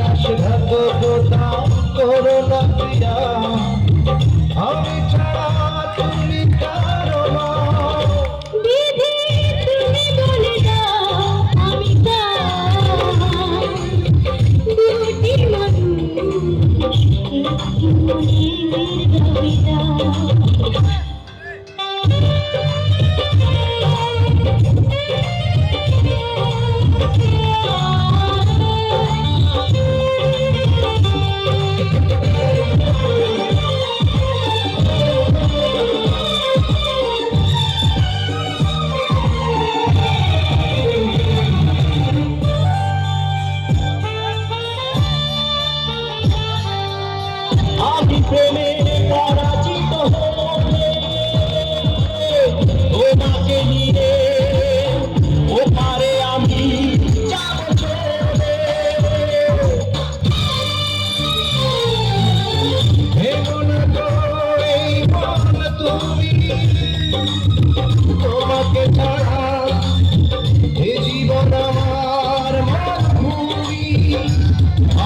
বিশ্বাসঘাতকতা করো না প্রিয়া, আমি ছাড়া তুমি কারো না। বিধি তুমি বলে দাও আমি দুটি মানুষ একটি মনের দাবিদার। আমি প্রেমে পরাজিত হলে তোমাকে নিয়ে ওপারে আমি যাব চলে। ভেবো না গো এই মন তুমি, তোমাকে ছাড়া এ জীবন আমার মরুভূমি।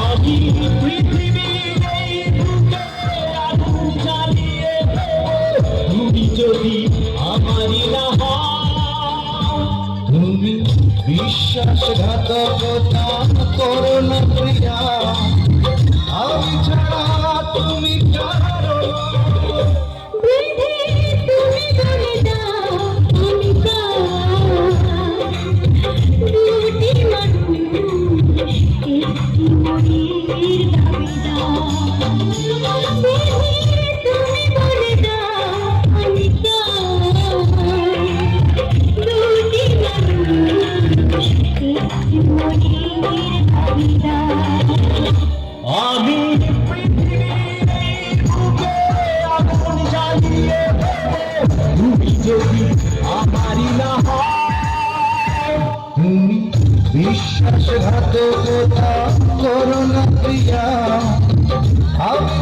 আমি পৃথিবীর এই বুকে আগুন জ্বালিয়ে দেব, তুমি যদি আমারই না হও। তুমি বিশ্বাসঘাতকতা করো না প্রিয়া, আমি ছাড়া তুমি কারো না। বিধি তুমি বলে দাও আমি দুটি মানুষ একটি মনের দাবিদার। বিধি তুমি বলে দাও আমি দুটি মানুষ একটি মনের দাবিদার। আমি পৃথিবীর এই বুকে আগুন জ্বালিয়ে দেব, তুমি যদি আমারই না হও। তুমি বিশ্বাসঘাতকতা করো না প্রিয়া, আমি